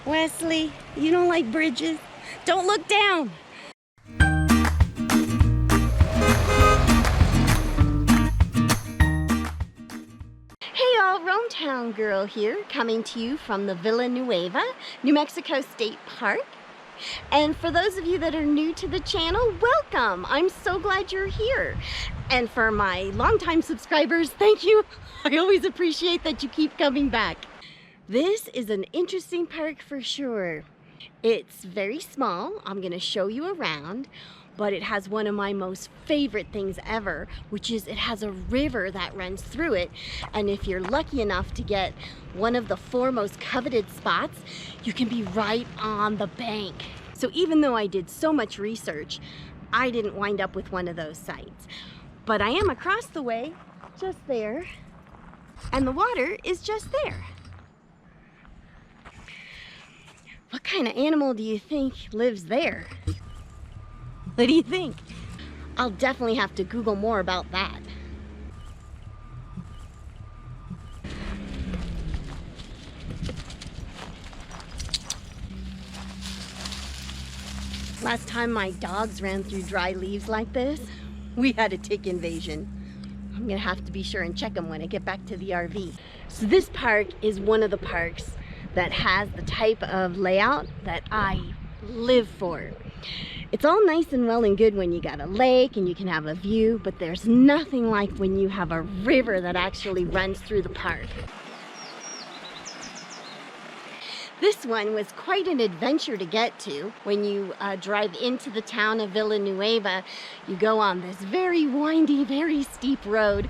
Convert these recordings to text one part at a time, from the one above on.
Wesley, you don't like bridges? Don't look down. Hey y'all, RoamTownGirl here, coming to you from the Villanueva, New Mexico State Park. And for those of you that are new to the channel, welcome! I'm so glad you're here. And for my longtime subscribers, thank you. I always appreciate that you keep coming back. This is an interesting park for sure. It's very small. I'm gonna show you around, but it has one of my most favorite things ever, which is it has a river that runs through it. And if you're lucky enough to get one of the 4 most coveted spots, you can be right on the bank. So even though I did so much research, I didn't wind up with one of those sites. But I am across the way, just there, and the water is just there. What kind of animal do you think lives there? What do you think? I'll definitely have to Google more about that. Last time my dogs ran through dry leaves like this, we had a tick invasion. I'm gonna have to be sure and check them when I get back to the RV. So this park is one of the parks that has the type of layout that I live for. It's all nice and well and good when you got a lake and you can have a view, but there's nothing like when you have a river that actually runs through the park. This one was quite an adventure to get to. When you drive into the town of Villanueva, you go on this very windy, very steep road.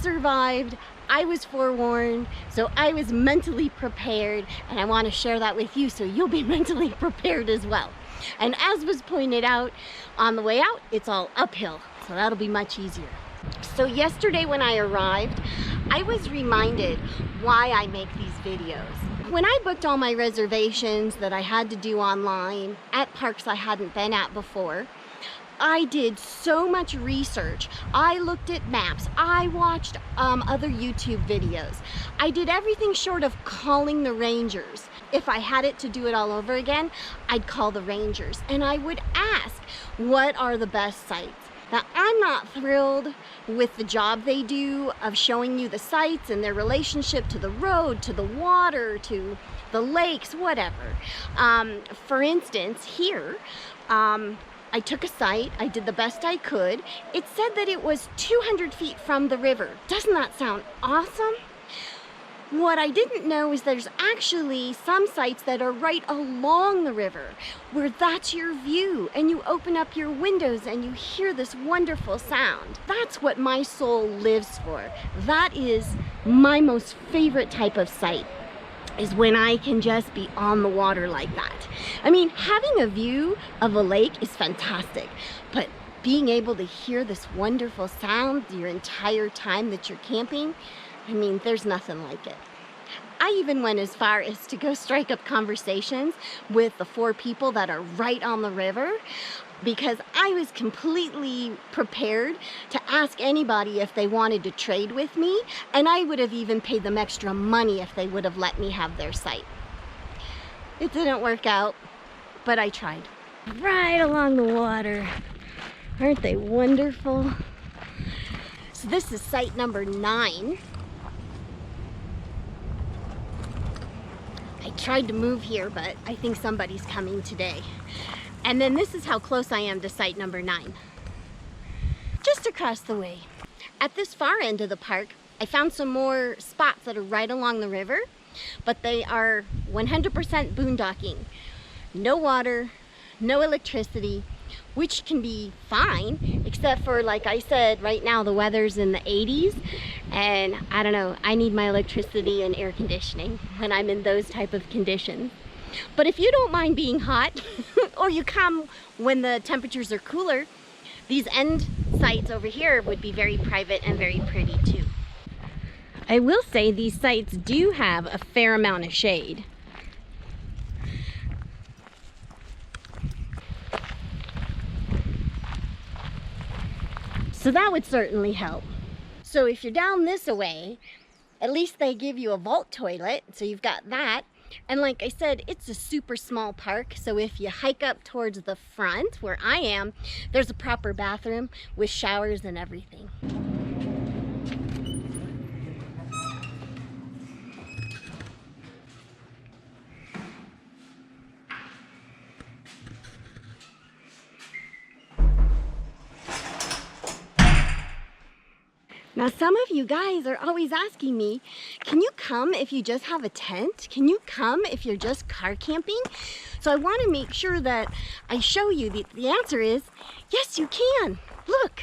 Survived. I was forewarned, so I was mentally prepared, and I want to share that with you so you'll be mentally prepared as well. And as was pointed out, on the way out, it's all uphill, so that'll be much easier. So yesterday when I arrived, I was reminded why I make these videos. When I booked all my reservations that I had to do online at parks I hadn't been at before, I did so much research. I looked at maps. I watched other YouTube videos. I did everything short of calling the rangers. If I had it to do it all over again, I'd call the rangers and I would ask, what are the best sites? Now, I'm not thrilled with the job they do of showing you the sites and their relationship to the road, to the water, to the lakes, whatever. For instance, here, I took a site, I did the best I could. It said that it was 200 feet from the river. Doesn't that sound awesome? What I didn't know is there's actually some sites that are right along the river where that's your view and you open up your windows and you hear this wonderful sound. That's what my soul lives for. That is my most favorite type of site, is when I can just be on the water like that. I mean, having a view of a lake is fantastic, but being able to hear this wonderful sound your entire time that you're camping, I mean, there's nothing like it. I even went as far as to go strike up conversations with the 4 people that are right on the river, because I was completely prepared to ask anybody if they wanted to trade with me, and I would have even paid them extra money if they would have let me have their site. It didn't work out, but I tried. Right along the water. Aren't they wonderful? So this is site number 9. I tried to move here, but I think somebody's coming today. And then this is how close I am to site number 9. Just across the way. At this far end of the park, I found some more spots that are right along the river. but they are 100% boondocking. No water, no electricity, which can be fine, except for, like I said, right now the weather's in the 80s, and I don't know, I need my electricity and air conditioning when I'm in those type of conditions. But if you don't mind being hot, or you come when the temperatures are cooler, these end sites over here would be very private and very pretty too. I will say these sites do have a fair amount of shade. So that would certainly help. So if you're down this way, at least they give you a vault toilet, so you've got that. And like I said, it's a super small park, so if you hike up towards the front, where I am, there's a proper bathroom with showers and everything. Now, some of you guys are always asking me, can you come if you just have a tent? Can you come if you're just car camping? So I want to make sure that I show you the answer is, yes, you can. Look.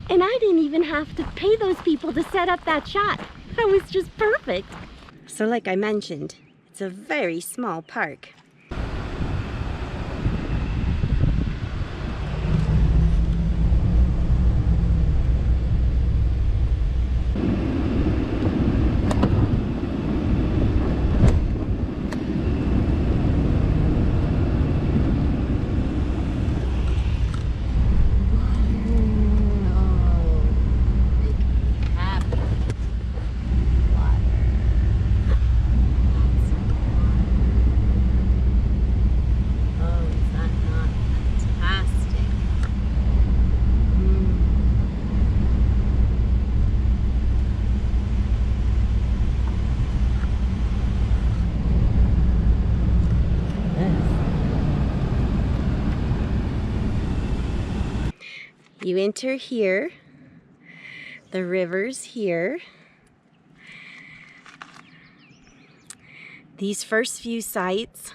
And I didn't even have to pay those people to set up that shot. That was just perfect. So like I mentioned, it's a very small park. You enter here, the river's here. These first few sites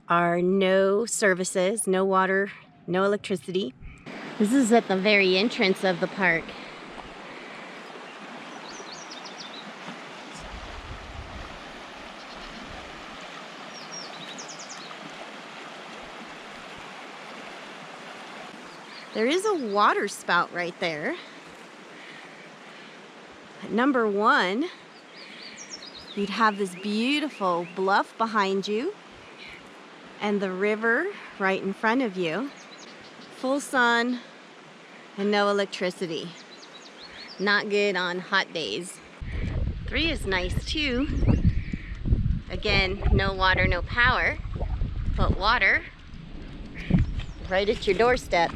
are no services, no water, no electricity. This is at the very entrance of the park. There is a water spout right there. At number 1, you'd have this beautiful bluff behind you and the river right in front of you. Full sun and no electricity. Not good on hot days. 3 is nice too. Again, no water, no power, but water right at your doorstep.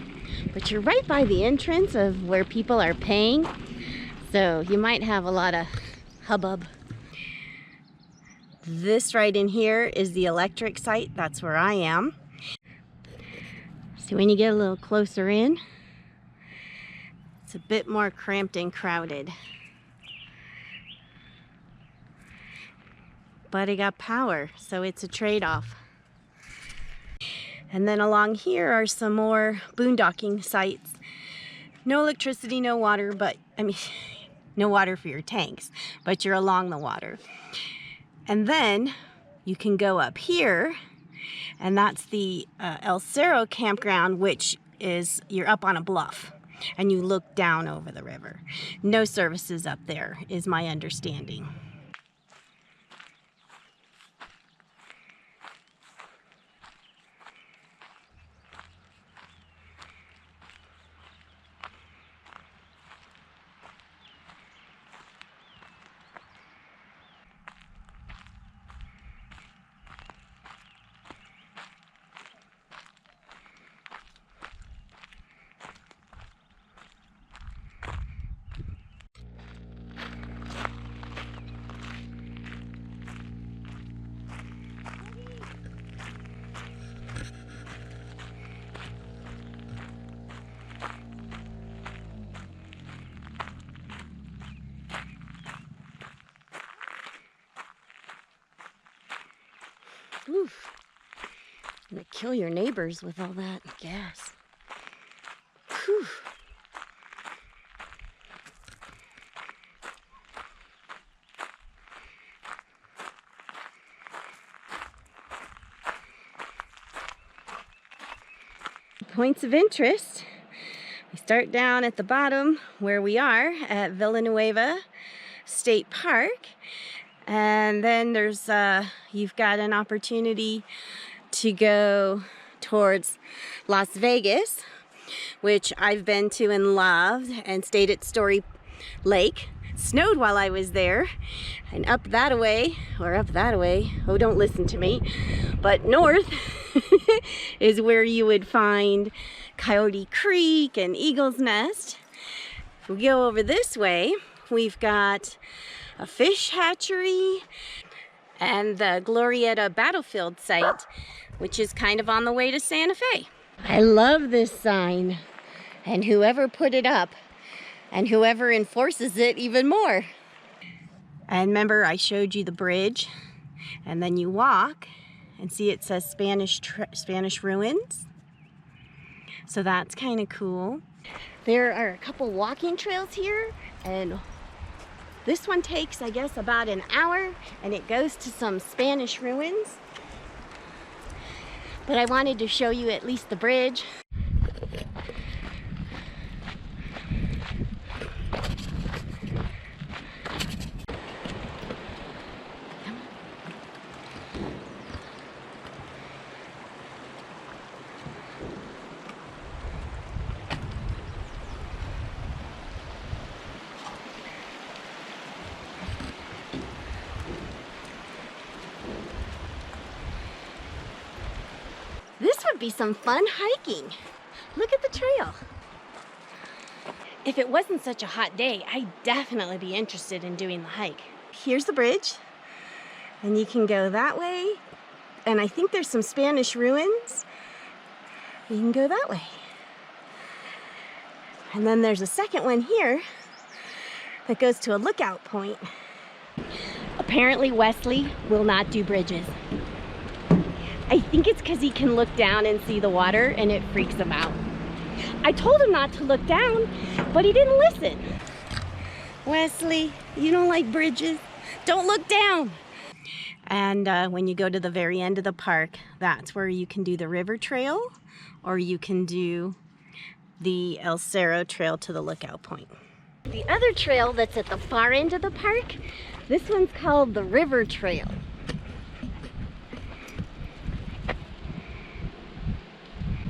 But you're right by the entrance of where people are paying, so you might have a lot of hubbub. This right in here is the electric site. That's where I am. So when you get a little closer in, it's a bit more cramped and crowded. But it got power, so it's a trade-off. And then along here are some more boondocking sites. No electricity, no water, but I mean, no water for your tanks, but you're along the water. And then you can go up here, and that's the El Cerro campground, which is, you're up on a bluff and you look down over the river. No services up there is my understanding. Oof. Gonna kill your neighbors with all that gas. Whew. Points of interest. We start down at the bottom where we are at Villanueva State Park, and then there's you've got an opportunity to go towards Las Vegas, which I've been to and loved, and stayed at Story Lake. It snowed while I was there, and up that way, oh, don't listen to me, but north is where you would find Coyote Creek and Eagle's Nest. If we go over this way, we've got a fish hatchery and the Glorieta Battlefield site, which is kind of on the way to Santa Fe. I love this sign, and whoever put it up, and whoever enforces it even more. And remember, I showed you the bridge, and then you walk and see it says Spanish ruins. So that's kind of cool. There are a couple walking trails here, and this one takes, I guess, about an hour, and it goes to some Spanish ruins. But I wanted to show you at least the bridge. This would be some fun hiking. Look at the trail. If it wasn't such a hot day, I'd definitely be interested in doing the hike. Here's the bridge, and you can go that way, and I think there's some Spanish ruins. You can go that way. And then there's a second one here that goes to a lookout point. Apparently Wesley will not do bridges. I think it's because he can look down and see the water, and it freaks him out. I told him not to look down, but he didn't listen. Wesley, you don't like bridges? Don't look down. And when you go to the very end of the park, that's where you can do the river trail, or you can do the El Cerro trail to the lookout point. The other trail that's at the far end of the park, this one's called the River Trail.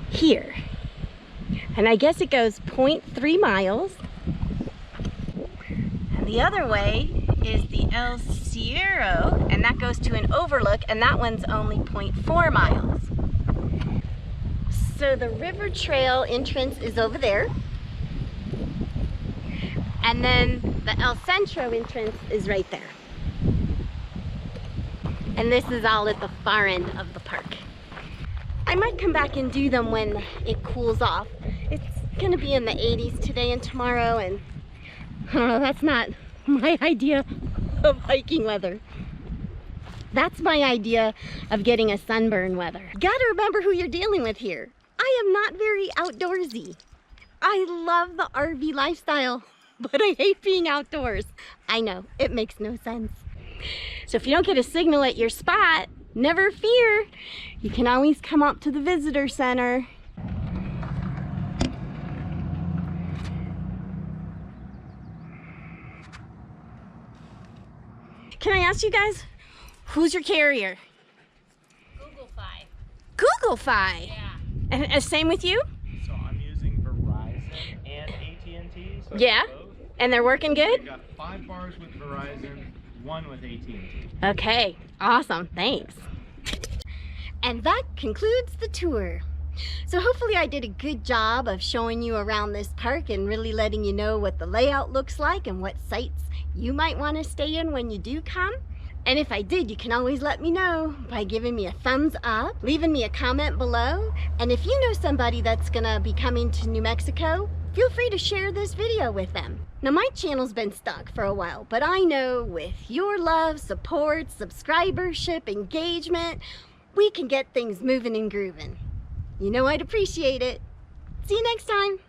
Here, and I guess it goes 0.3 miles, and the other way is the El Cerro, and that goes to an overlook, and that one's only 0.4 miles. So the river trail entrance is over there, and then the El Centro entrance is right there, and this is all at the far end of the park. I might come back and do them when it cools off. It's gonna be in the 80s today and tomorrow, and that's not my idea of hiking weather. That's my idea of getting a sunburn weather. You gotta remember who you're dealing with here. I am not very outdoorsy. I love the RV lifestyle, but I hate being outdoors. I know, it makes no sense. So if you don't get a signal at your spot, never fear. You can always come up to the visitor center. Can I ask you guys, who's your carrier? Google Fi. Google Fi? Yeah. And same with you? So I'm using Verizon and AT&T. So Yeah? both. And they're working good? I've got 5 bars with Verizon, 1 with AT&T. Okay, awesome, thanks. And that concludes the tour. So hopefully I did a good job of showing you around this park and really letting you know what the layout looks like and what sites you might want to stay in when you do come. And if I did, you can always let me know by giving me a thumbs up, leaving me a comment below. And if you know somebody that's gonna be coming to New Mexico, feel free to share this video with them. Now my channel's been stuck for a while, but I know with your love, support, subscribership, engagement, we can get things moving and grooving. You know I'd appreciate it. See you next time.